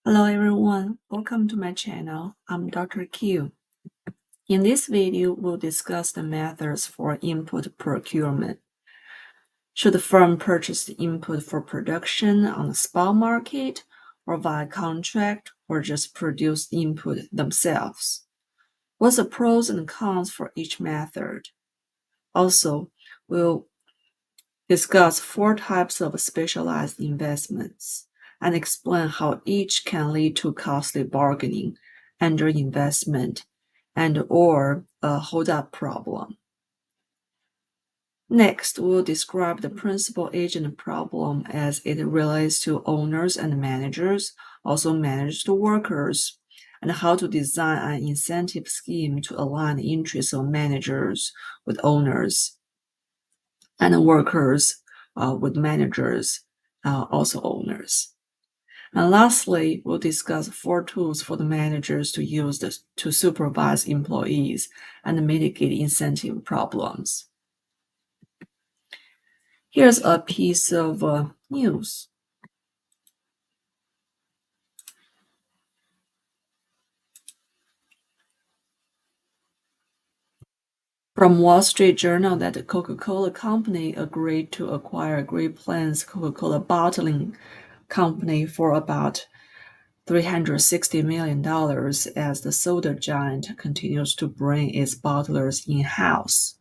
Hello everyone, welcome to my channel. I'm Dr. Q. In this video, we'll discuss the methods for input procurement. Should the firm purchase the input for production on the spot market or via contract or just produce the input themselves? What's the pros and cons for each method? Also, we'll discuss 4 types of specialized investments and explain how each can lead to costly bargaining, underinvestment, and/or a hold-up problem. Next, we'll describe the principal agent problem as it relates to owners and managers, also managed workers, and how to design an incentive scheme to align the interests of managers with owners and workers with managers, also owners. And lastly, we'll discuss 4 tools for the managers to use to supervise employees and mitigate incentive problems. Here's a piece of news. From Wall Street Journal that the Coca-Cola Company agreed to acquire Great Plains Coca-Cola Bottling Company for about $360 million as the soda giant continues to bring its bottlers in-house.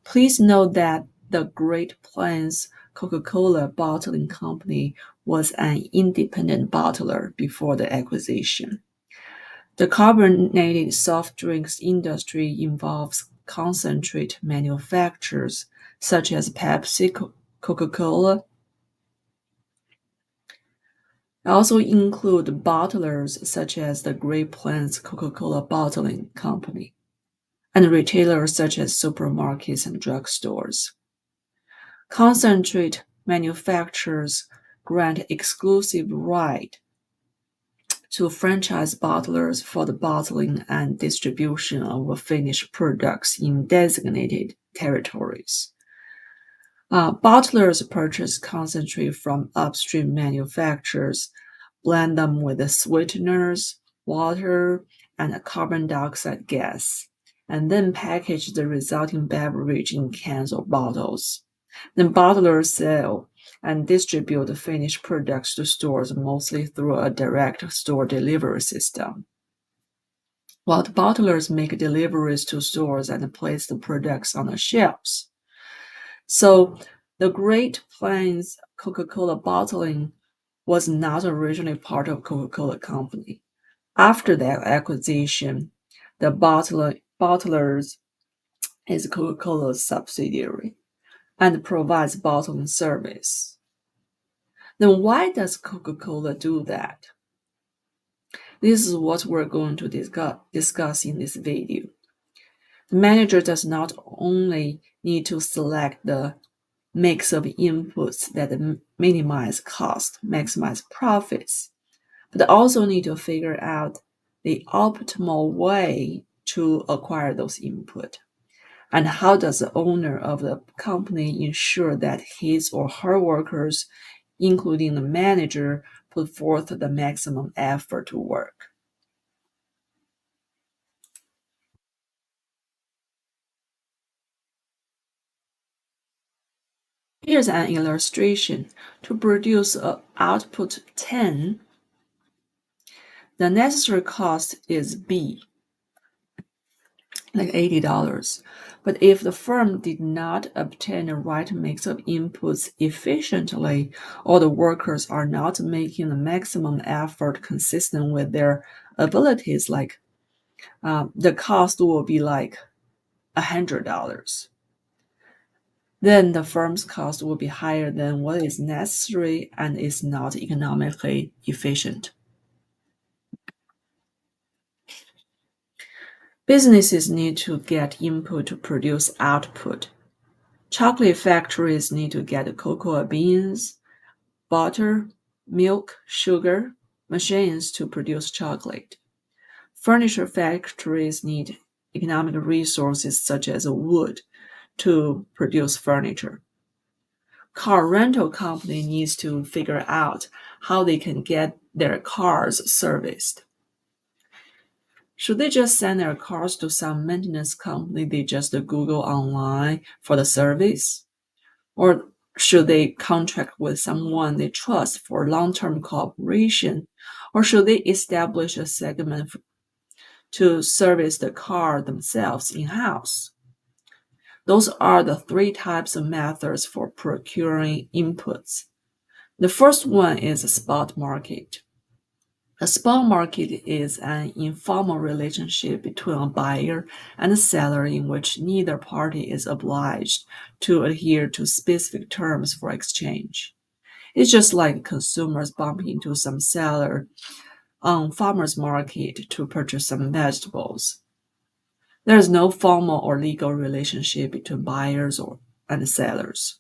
Please note that the Great Plains Coca-Cola Bottling Company was an independent bottler before the acquisition. The carbonated soft drinks industry involves concentrate manufacturers such as Pepsi, Coca-Cola. Also include bottlers such as the Great Plains Coca-Cola Bottling Company and retailers such as supermarkets and drugstores. Concentrate manufacturers grant exclusive right to franchise bottlers for the bottling and distribution of finished products in designated territories. Bottlers purchase concentrate from upstream manufacturers, blend them with the sweeteners, water, and carbon dioxide gas, and then package the resulting beverage in cans or bottles. Then bottlers sell and distribute the finished products to stores mostly through a direct store delivery system, while the bottlers make deliveries to stores and place the products on the shelves. So the Great Plains Coca-Cola Bottling was not originally part of Coca-Cola Company. After that acquisition, the bottlers is Coca-Cola's subsidiary and provides bottling service. Then why does Coca-Cola do that? This is what we're going to discuss in this video. The manager does not only need to select the mix of inputs that minimize cost, maximize profits, but also need to figure out the optimal way to acquire those inputs. And how does the owner of the company ensure that his or her workers, including the manager, put forth the maximum effort to work? Here's an illustration. To produce output 10, the necessary cost is B, like $80. But if the firm did not obtain the right mix of inputs efficiently, or the workers are not making the maximum effort consistent with their abilities, the cost will be like $100. Then the firm's cost will be higher than what is necessary and is not economically efficient. Businesses need to get input to produce output. Chocolate factories need to get cocoa beans, butter, milk, sugar, machines to produce chocolate. Furniture factories need economic resources such as wood to produce furniture. Car rental company needs to figure out how they can get their cars serviced. Should they just send their cars to some maintenance company they just Google online for the service? Or should they contract with someone they trust for long-term cooperation? Or should they establish a segment to service the car themselves in-house? Those are the three types of methods for procuring inputs. The first one is a spot market. A spot market is an informal relationship between a buyer and a seller in which neither party is obliged to adhere to specific terms for exchange. It's just like consumers bumping into some seller on farmer's market to purchase some vegetables. There is no formal or legal relationship between buyers and sellers.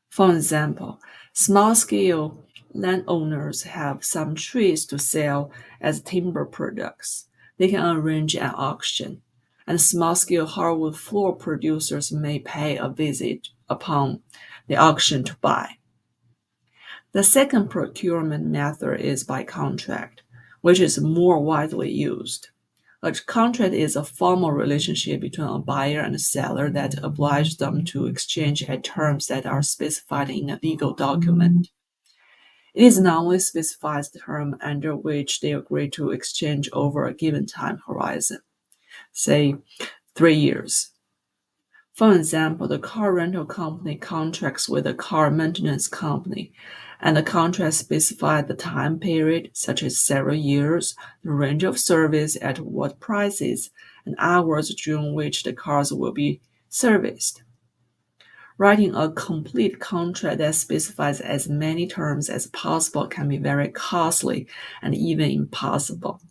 For example, small-scale landowners have some trees to sell as timber products. They can arrange an auction, and small-scale hardwood floor producers may pay a visit upon the auction to buy. The second procurement method is by contract, which is more widely used. A contract is a formal relationship between a buyer and a seller that obliges them to exchange at terms that are specified in a legal document. It is normally specifies the term under which they agree to exchange over a given time horizon, say 3 years. For example, the car rental company contracts with a car maintenance company, and the contract specifies the time period, such as several years, the range of service at what prices, and hours during which the cars will be serviced. Writing a complete contract that specifies as many terms as possible can be very costly and even impossible.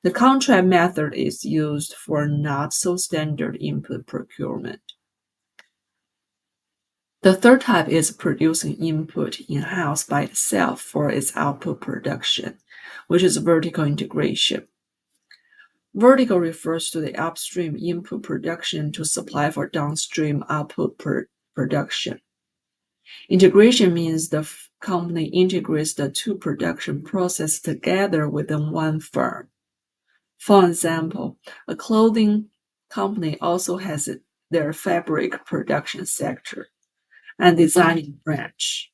The contract method is used for not so standard input procurement. The third type is producing input in-house by itself for its output production, which is vertical integration. Vertical refers to the upstream input production to supply for downstream output production. Integration means the company integrates the two production processes together within one firm. For example, a clothing company also has their fabric production sector and designing branch.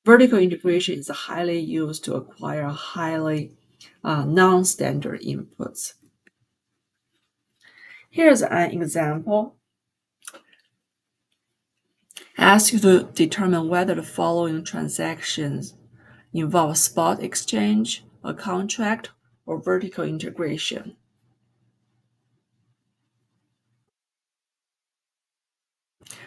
Vertical integration is highly used to acquire highly non-standard inputs. Here's an example. Ask you to determine whether the following transactions involve spot exchange, a contract, or vertical integration.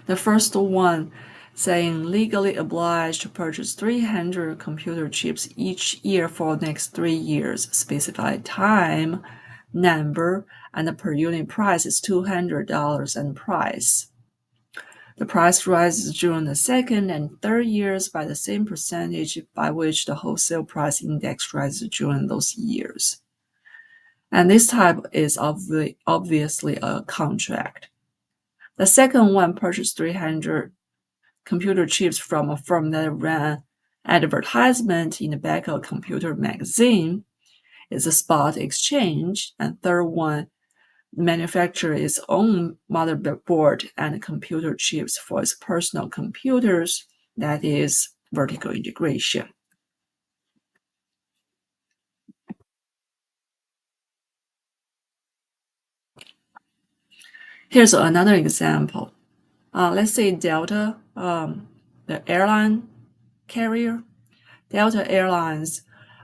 The first one saying legally obliged to purchase 300 computer chips each year for the next 3 years, specified time, number, and the per unit price is $200 and price. The price rises during the second and third years by the same percentage by which the wholesale price index rises during those years. And this type is obviously a contract. The second one purchased 300 computer chips from a firm that ran advertisement in the back of a computer magazine. Is a spot exchange. And third one, manufacture its own motherboard and computer chips for its personal computers. That is vertical integration. Here's another example. Let's say Delta, the airline carrier. Delta Airlines,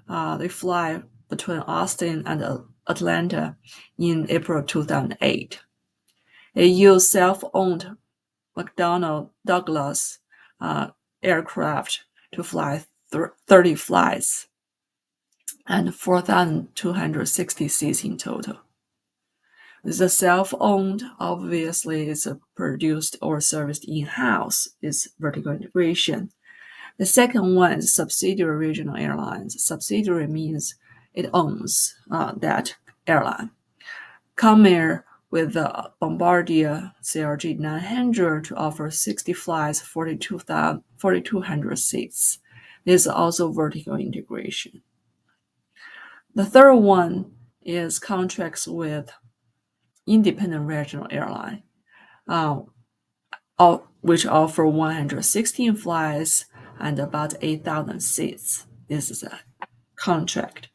they fly between Austin and Atlanta in April 2008. They use self-owned McDonnell Douglas aircraft to fly 30 flights and 4,260 seats in total. The self-owned obviously is produced or serviced in-house, is vertical integration. The second one is subsidiary regional airlines. Subsidiary means it owns that airline. Comair with the Bombardier CRJ 900 to offer 60 flights, 4,200 seats. This is also vertical integration. The third one is contracts with independent regional airline, uh, which offer 116 flights and about 8,000 seats. This is a contract.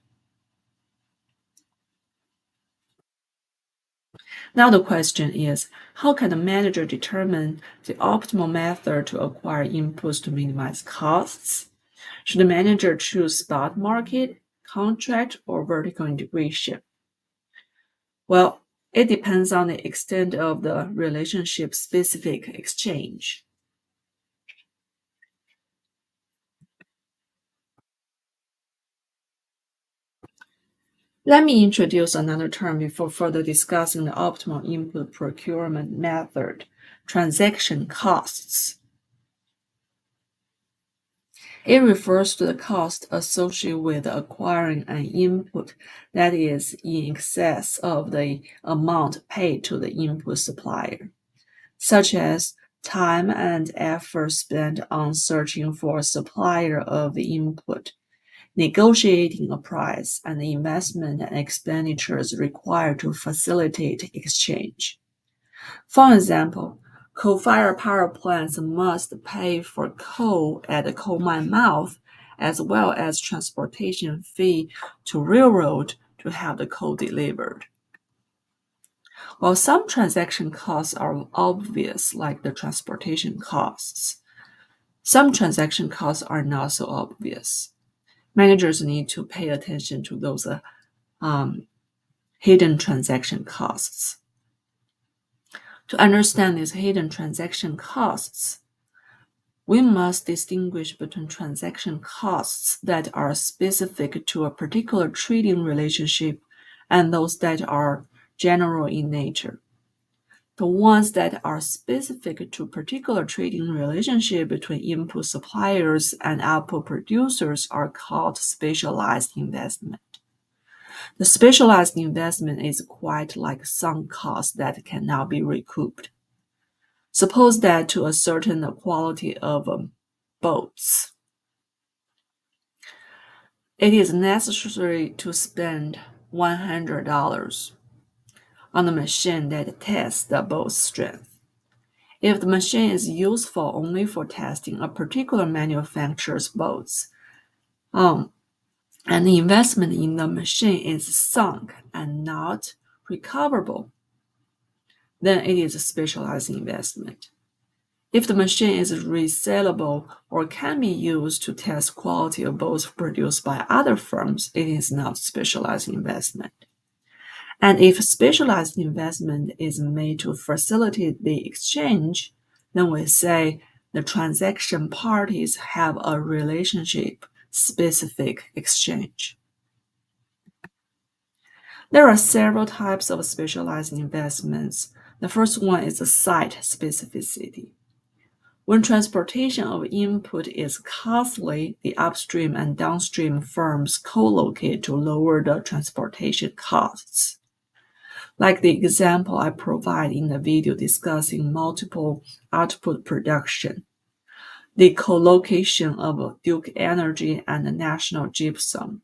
Now the question is, how can the manager determine the optimal method to acquire inputs to minimize costs? Should the manager choose spot market, contract, or vertical integration? Well, it depends on the extent of the relationship-specific exchange. Let me introduce another term before further discussing the optimal input procurement method: transaction costs. It refers to the cost associated with acquiring an input that is in excess of the amount paid to the input supplier, such as time and effort spent on searching for a supplier of the input, negotiating a price, and the investment and expenditures required to facilitate exchange. For example, coal-fired power plants must pay for coal at the coal mine mouth, as well as transportation fee to railroad to have the coal delivered. While some transaction costs are obvious, like the transportation costs, some transaction costs are not so obvious. Managers need to pay attention to those um, hidden transaction costs. To understand these hidden transaction costs, we must distinguish between transaction costs that are specific to a particular trading relationship and those that are general in nature. The ones that are specific to a particular trading relationship between input suppliers and output producers are called specialized investment. The specialized investment is quite like sunk cost that cannot be recouped. Suppose that to a certain quality of boats, it is necessary to spend $100 on a machine that tests the boat's strength. If the machine is useful only for testing a particular manufacturer's boats, and the investment in the machine is sunk and not recoverable, then it is a specialized investment. If the machine is resellable or can be used to test quality of boats produced by other firms, it is not specialized investment. And if specialized investment is made to facilitate the exchange, then we say the transaction parties have a relationship specific exchange. There are several types of specialized investments. The first one is the site specificity. When transportation of input is costly, the upstream and downstream firms co-locate to lower the transportation costs. Like the example I provide in the video discussing multiple output production, the co-location of Duke Energy and National Gypsum.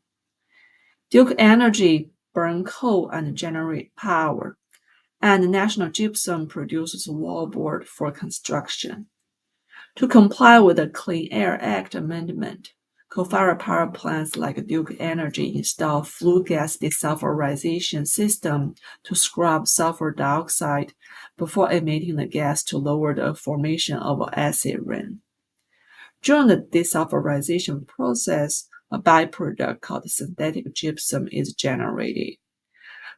Duke Energy burn coal and generate power, and National Gypsum produces wallboard for construction. To comply with the Clean Air Act amendment, coal-fired power plants like Duke Energy install flue gas desulfurization system to scrub sulfur dioxide before emitting the gas to lower the formation of acid rain. During the desulfurization process, a byproduct called synthetic gypsum is generated.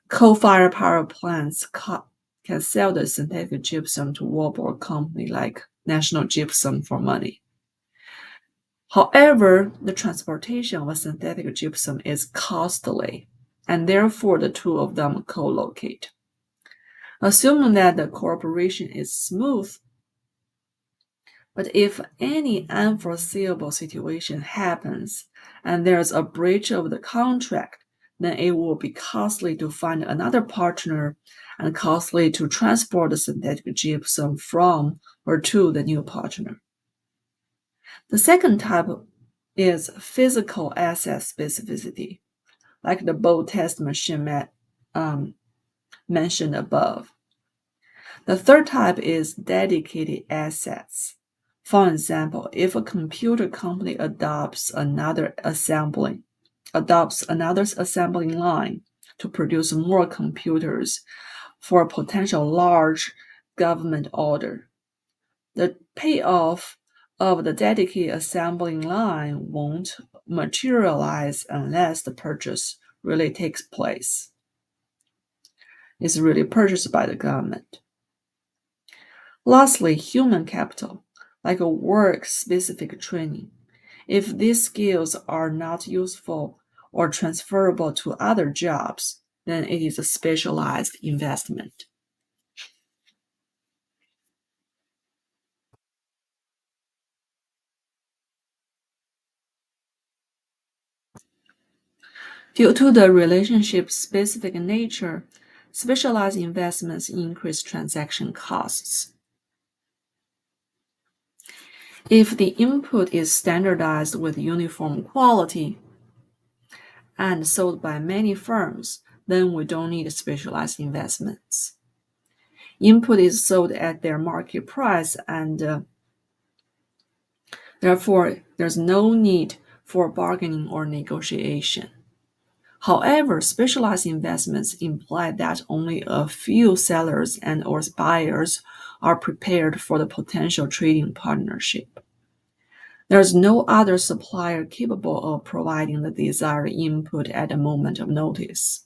Coal-fired power plants can sell the synthetic gypsum to wallboard company like National Gypsum for money. However, the transportation of a synthetic gypsum is costly, and therefore the two of them co-locate. Assuming that the cooperation is smooth, but if any unforeseeable situation happens and there's a breach of the contract, then it will be costly to find another partner and costly to transport the synthetic gypsum from or to the new partner. The second type is physical asset specificity, like the boat test machine mentioned above. The third type is dedicated assets. For example, if a computer company adopts another assembling line to produce more computers for a potential large government order, the payoff of the dedicated assembling line won't materialize unless the purchase really takes place. It's really purchased by the government. Lastly, human capital, like a work-specific training. If these skills are not useful or transferable to other jobs, then it is a specialized investment. Due to the relationship-specific nature, specialized investments increase transaction costs. If the input is standardized with uniform quality and sold by many firms, then we don't need specialized investments. Input is sold at their market price, and therefore there's no need for bargaining or negotiation. However, specialized investments imply that only a few sellers and or buyers are prepared for the potential trading partnership. There is no other supplier capable of providing the desired input at a moment of notice.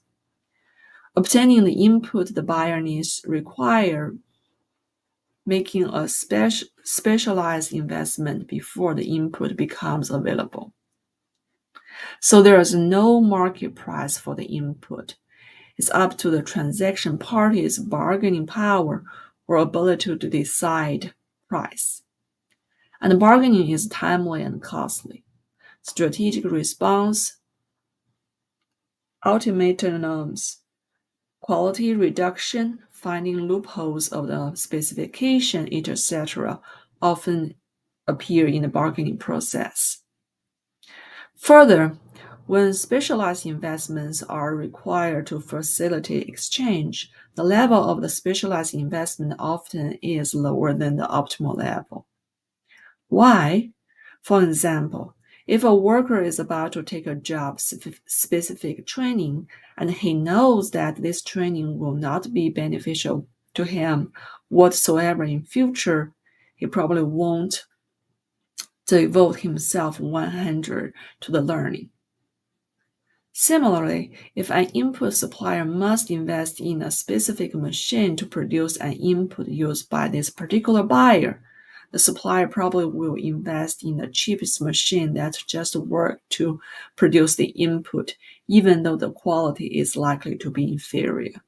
Obtaining the input the buyer needs require making a specialized investment before the input becomes available. So there is no market price for the input. It's up to the transaction party's bargaining power or ability to decide price. And bargaining is timely and costly. Strategic response, ultimatums, quality reduction, finding loopholes of the specification, etc., often appear in the bargaining process. Further, when specialized investments are required to facilitate exchange, the level of the specialized investment often is lower than the optimal level. Why? For example, if a worker is about to take a job specific training and he knows that this training will not be beneficial to him whatsoever in future, he probably won't devote himself 100 to the learning. Similarly, if an input supplier must invest in a specific machine to produce an input used by this particular buyer, the supplier probably will invest in the cheapest machine that just works to produce the input, even though the quality is likely to be inferior.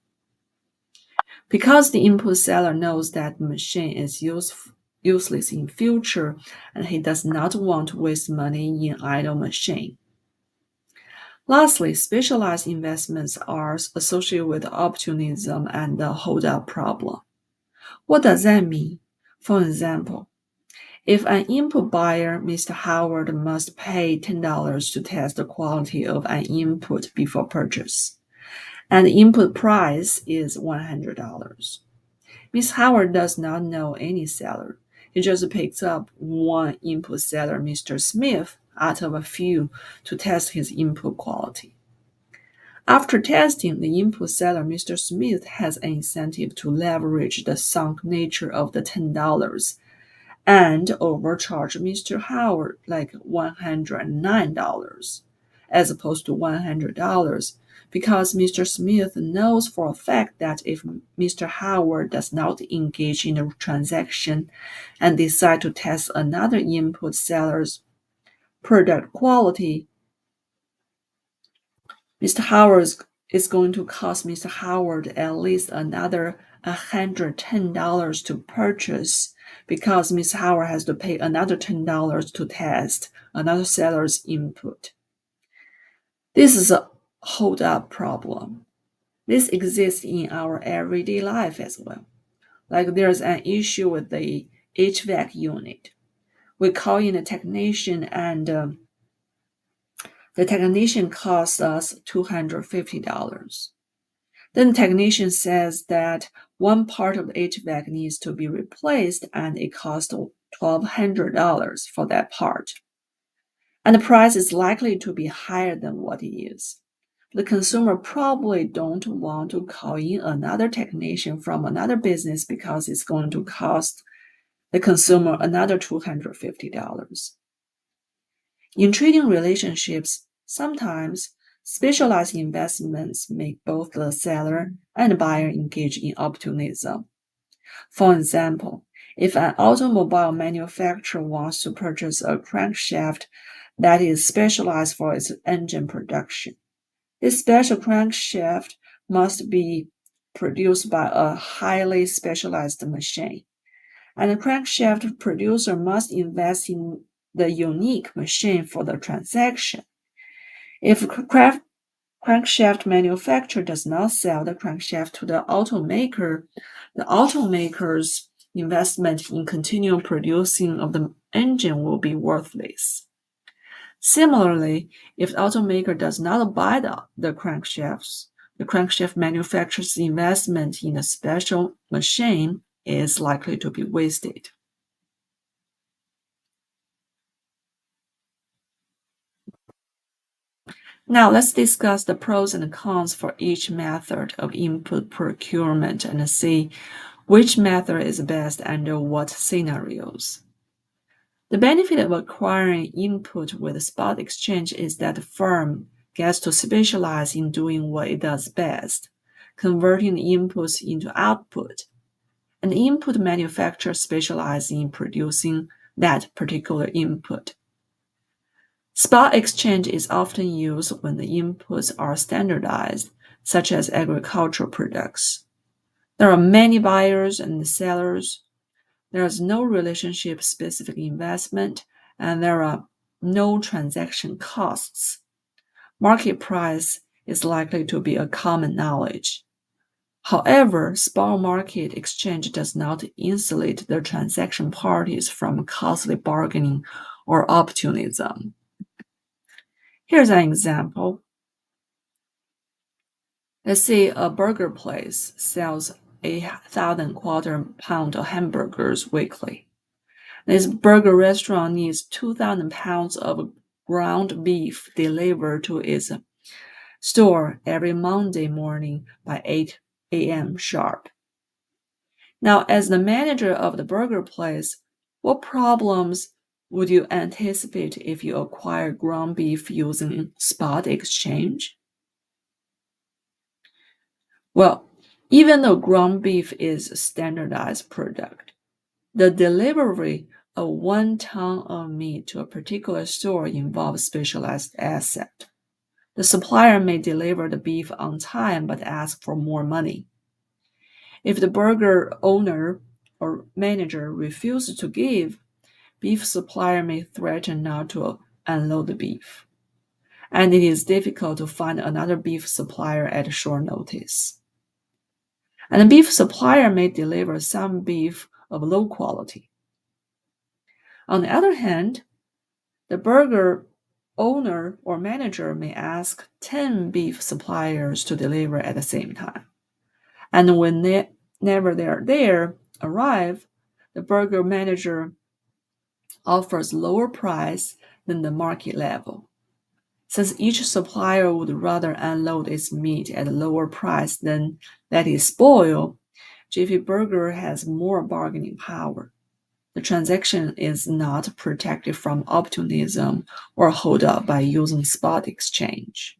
Because the input seller knows that the machine is useless in future, and he does not want to waste money in idle machine. Lastly, specialized investments are associated with opportunism and the hold-up problem. What does that mean? For example, if an input buyer, Mr. Howard, must pay $10 to test the quality of an input before purchase, and the input price is $100. Ms. Howard does not know any seller. He just picks up one input seller, Mr. Smith, out of a few to test his input quality. After testing, the input seller, Mr. Smith, has an incentive to leverage the sunk nature of the $10 and overcharge Mr. Howard like $109 as opposed to $100 because Mr. Smith knows for a fact that if Mr. Howard does not engage in a transaction and decide to test another input seller's product quality, Mr. Howard is going to cost Mr. Howard at least another $110 to purchase because Ms. Howard has to pay another $10 to test another seller's input. This is hold up problem. This exists in our everyday life as well. Like there's an issue with the HVAC unit. We call in a technician and the technician costs us $250. Then the technician says that one part of the HVAC needs to be replaced and it costs $1,200 for that part. And the price is likely to be higher than what it is. The consumer probably don't want to call in another technician from another business because it's going to cost the consumer another $250. In trading relationships, sometimes specialized investments make both the seller and buyer engage in opportunism. For example, if an automobile manufacturer wants to purchase a crankshaft that is specialized for its engine production, this special crankshaft must be produced by a highly specialized machine, and the crankshaft producer must invest in the unique machine for the transaction. If crankshaft manufacturer does not sell the crankshaft to the automaker's investment in continual producing of the engine will be worthless. Similarly, if the automaker does not buy the crankshafts, the crankshaft manufacturer's investment in a special machine is likely to be wasted. Now let's discuss the pros and cons for each method of input procurement and see which method is best under what scenarios. The benefit of acquiring input with spot exchange is that the firm gets to specialize in doing what it does best, converting the inputs into output. And the input manufacturer specializes in producing that particular input. Spot exchange is often used when the inputs are standardized, such as agricultural products. There are many buyers and sellers. There is no relationship-specific investment, and there are no transaction costs. Market price is likely to be a common knowledge. However, spot market exchange does not insulate the transaction parties from costly bargaining or opportunism. Here's an example. Let's say a burger place sells 1,000 quarter pound of hamburgers weekly. This burger restaurant needs 2,000 pounds of ground beef delivered to its store every Monday morning by 8 a.m. sharp. Now, as the manager of the burger place, what problems would you anticipate if you acquire ground beef using spot exchange? Well, even though ground beef is a standardized product, the delivery of 1 ton of meat to a particular store involves specialized asset. The supplier may deliver the beef on time but ask for more money. If the burger owner or manager refuses to give, beef supplier may threaten not to unload the beef. And it is difficult to find another beef supplier at short notice. And the beef supplier may deliver some beef of low quality. On the other hand, the burger owner or manager may ask 10 beef suppliers to deliver at the same time. And whenever they arrive, the burger manager offers lower price than the market level. Since each supplier would rather unload its meat at a lower price than let it spoil, Jiffy Burger has more bargaining power. The transaction is not protected from opportunism or hold up by using spot exchange.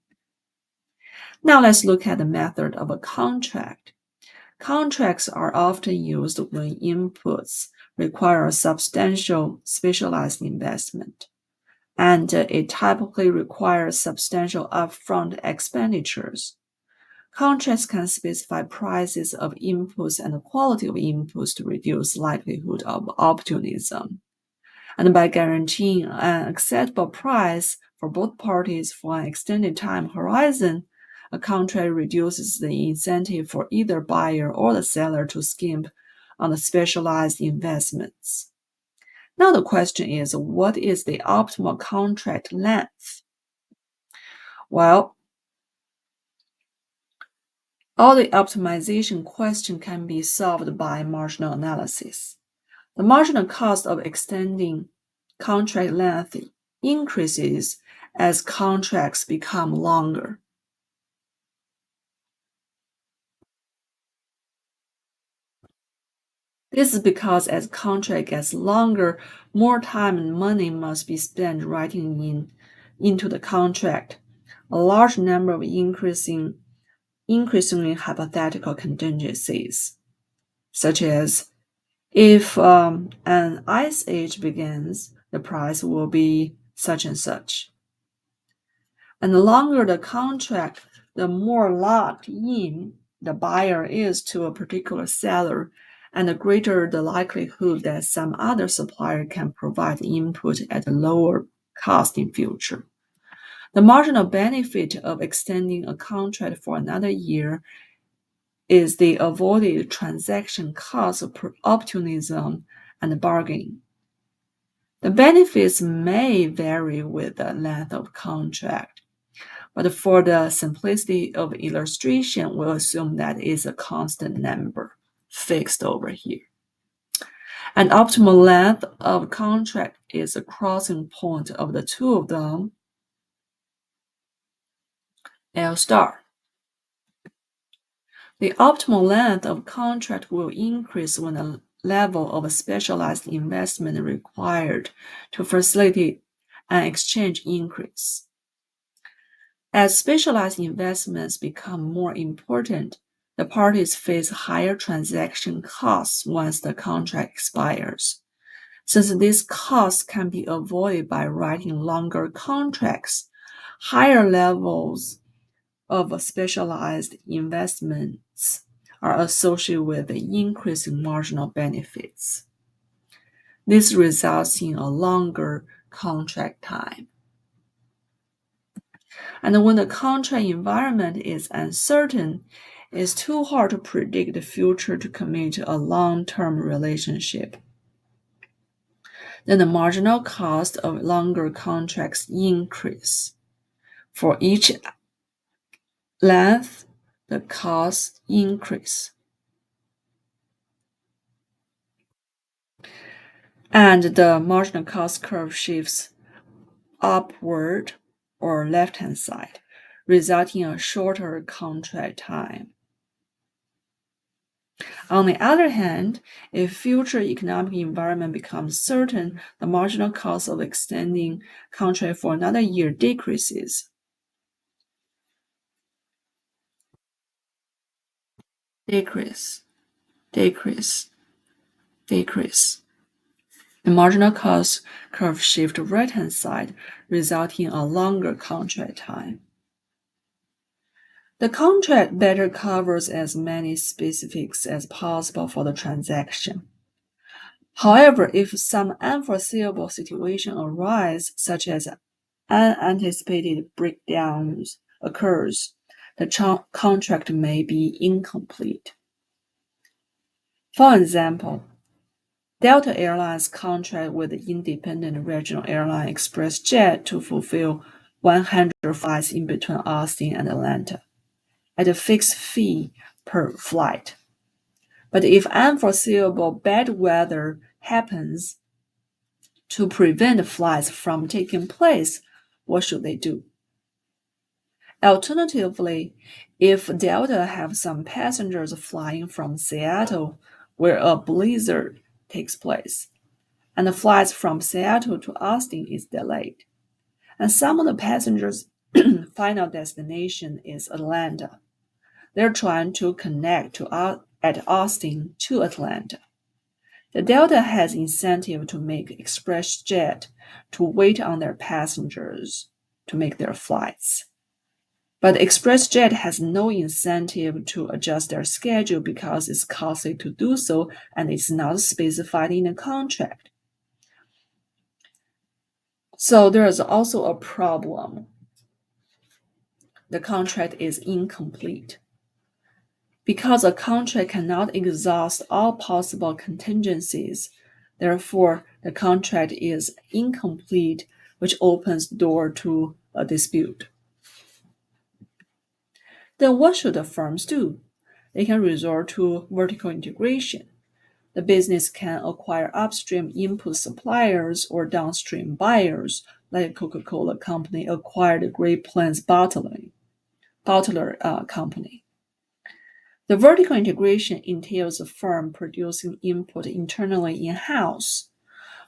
Now let's look at the method of a contract. Contracts are often used when inputs require a substantial specialized investment, and it typically requires substantial upfront expenditures. Contracts can specify prices of inputs and the quality of inputs to reduce likelihood of opportunism. And by guaranteeing an acceptable price for both parties for an extended time horizon, a contract reduces the incentive for either buyer or the seller to skimp on the specialized investments. Now the question is, what is the optimal contract length? Well, all the optimization question can be solved by marginal analysis. The marginal cost of extending contract length increases as contracts become longer. This is because as contract gets longer, more time and money must be spent writing into the contract. A large number of increasingly hypothetical contingencies, such as if an ice age begins, the price will be such and such. And the longer the contract, the more locked in the buyer is to a particular seller, and the greater the likelihood that some other supplier can provide input at a lower cost in future. The marginal benefit of extending a contract for another year is the avoided transaction costs of opportunism and bargaining. The benefits may vary with the length of contract, but for the simplicity of illustration, we'll assume that is a constant number fixed over here. An optimal length of contract is a crossing point of the two of them, L star. The optimal length of contract will increase when the level of specialized investment required to facilitate an exchange increase. As specialized investments become more important, the parties face higher transaction costs once the contract expires. Since these costs can be avoided by writing longer contracts, higher levels of specialized investments are associated with the increase in marginal benefits. This results in a longer contract time. And when the contract environment is uncertain, it's too hard to predict the future to commit to a long-term relationship. Then the marginal cost of longer contracts increase. For each length, the cost increase. And the marginal cost curve shifts upward or left-hand side, resulting in a shorter contract time. On the other hand, if future economic environment becomes certain, the marginal cost of extending contract for another year decreases. Decrease, decrease, decrease. The marginal cost curve shift right-hand side, resulting in a longer contract time. The contract better covers as many specifics as possible for the transaction. However, if some unforeseeable situation arise, such as unanticipated breakdowns occurs, the contract may be incomplete. For example, Delta Airlines contract with the independent regional airline ExpressJet to fulfill 100 flights in between Austin and Atlanta at a fixed fee per flight. But if unforeseeable bad weather happens to prevent flights from taking place, what should they do? Alternatively, if Delta have some passengers flying from Seattle where a blizzard takes place, and the flights from Seattle to Austin is delayed, and some of the passengers' final destination is Atlanta, they're trying to connect at Austin to Atlanta. The Delta has incentive to make ExpressJet to wait on their passengers to make their flights. But ExpressJet has no incentive to adjust their schedule because it's costly to do so and it's not specified in the contract. So there is also a problem the contract is incomplete. Because a contract cannot exhaust all possible contingencies, therefore the contract is incomplete, which opens the door to a dispute. Then what should the firms do? They can resort to vertical integration. The business can acquire upstream input suppliers or downstream buyers, like Coca-Cola Company acquired Great Plains Bottler Company. The vertical integration entails a firm producing input internally in-house.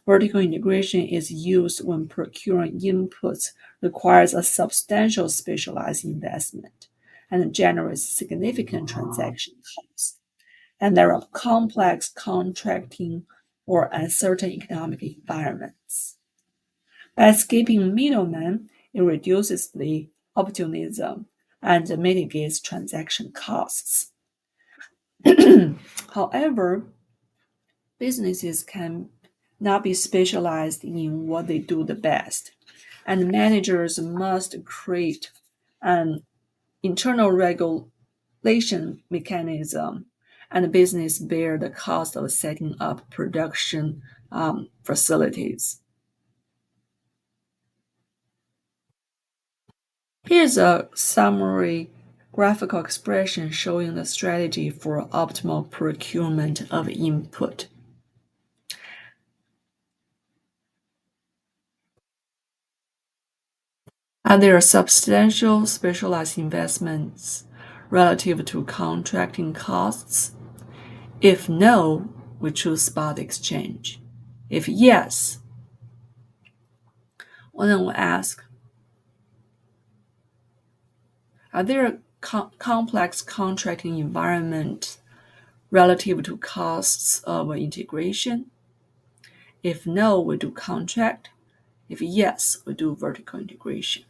Vertical integration is used when procuring inputs requires a substantial specialized investment and generates significant transaction costs. And there are complex contracting or uncertain economic environments. By skipping middlemen, it reduces the opportunism and mitigates transaction costs. However, businesses can not be specialized in what they do the best, and managers must create an internal regulation mechanism and the business bear the cost of setting up production facilities. Here's a summary graphical expression showing the strategy for optimal procurement of input. And there are substantial specialized investments relative to contracting costs. If no, we choose spot exchange. If yes, well, then we'll ask, are there complex contracting environment relative to costs of integration? If no, we do contract. If yes, we do vertical integration.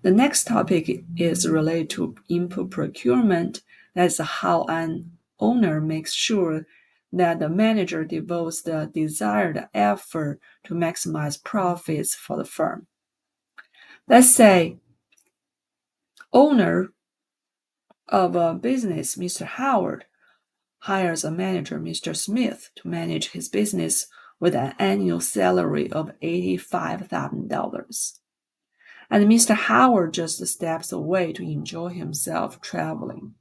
The next topic is related to input procurement. That's how an owner makes sure that the manager devotes the desired effort to maximize profits for the firm. Let's say owner of a business, Mr. Howard, hires a manager, Mr. Smith, to manage his business with an annual salary of $85,000. And Mr. Howard just steps away to enjoy himself traveling.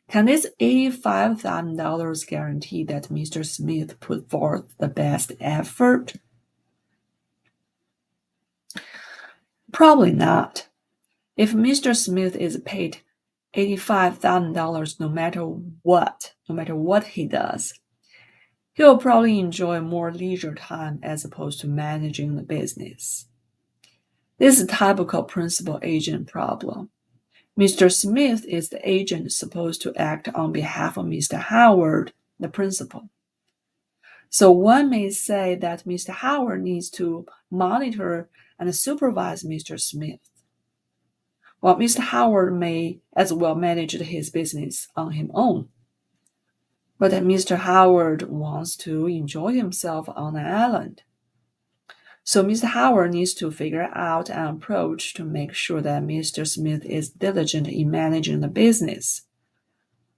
Can this $85,000 guarantee that Mr. Smith put forth the best effort? Probably not. If Mr. Smith is paid $85,000 no matter what he does, he will probably enjoy more leisure time as opposed to managing the business. This is a typical principal agent problem. Mr. Smith is the agent supposed to act on behalf of Mr. Howard, the principal. So one may say that Mr. Howard needs to monitor and supervise Mr. Smith, while Mr. Howard may as well manage his business on his own. But Mr. Howard wants to enjoy himself on an island. So Mr. Howard needs to figure out an approach to make sure that Mr. Smith is diligent in managing the business.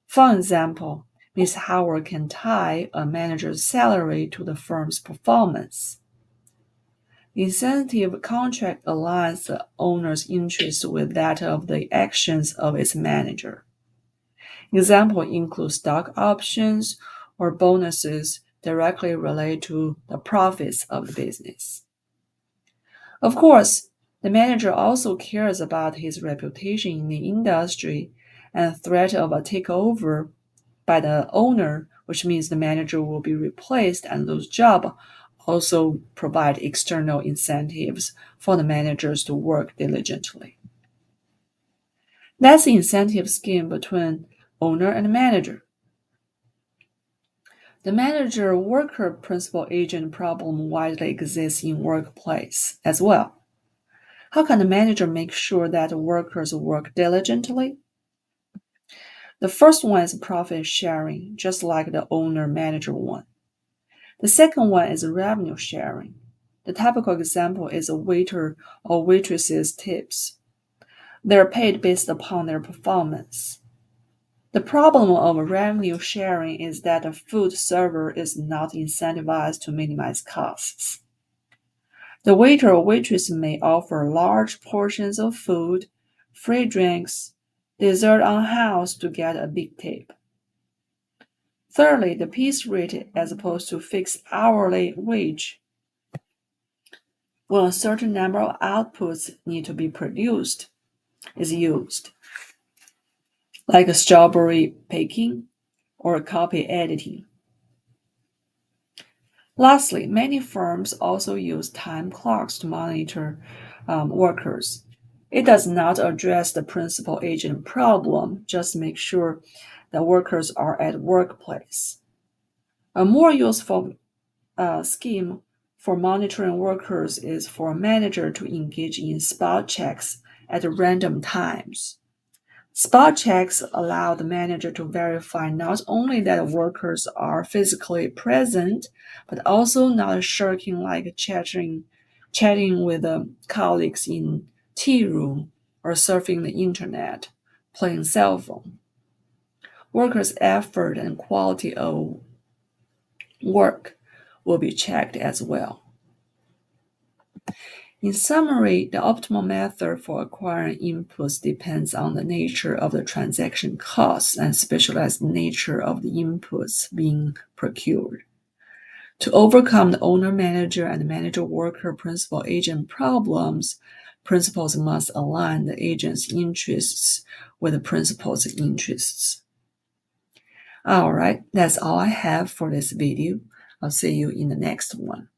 For example, Ms. Howard can tie a manager's salary to the firm's performance. The incentive contract aligns the owner's interest with that of the actions of its manager. Example include stock options or bonuses directly related to the profits of the business. Of course, the manager also cares about his reputation in the industry, and threat of a takeover by the owner, which means the manager will be replaced and lose job, also provide external incentives for the managers to work diligently. That's the incentive scheme between owner and manager. The manager-worker principal agent problem widely exists in workplace as well. How can the manager make sure that workers work diligently? The first one is profit sharing, just like the owner-manager one. The second one is revenue sharing. The typical example is a waiter or waitress's tips. They're paid based upon their performance. The problem of revenue sharing is that the food server is not incentivized to minimize costs. The waiter or waitress may offer large portions of food, free drinks, dessert on house to get a big tip. Thirdly, the piece rate as opposed to fixed hourly wage. When a certain number of outputs need to be produced is used, like strawberry picking or copy editing. Lastly, many firms also use time clocks to monitor workers. It does not address the principal agent problem, just make sure that workers are at workplace. A more useful scheme for monitoring workers is for a manager to engage in spot checks at random times. Spot checks allow the manager to verify not only that workers are physically present, but also not shirking like chatting with colleagues in tea room or surfing the internet, playing cell phone. Workers' effort and quality of work will be checked as well. In summary, the optimal method for acquiring inputs depends on the nature of the transaction costs and specialized nature of the inputs being procured. To overcome the owner manager and manager worker principal agent problems, principals must align the agent's interests with the principal's interests. All right, that's all I have for this video. I'll see you in the next one.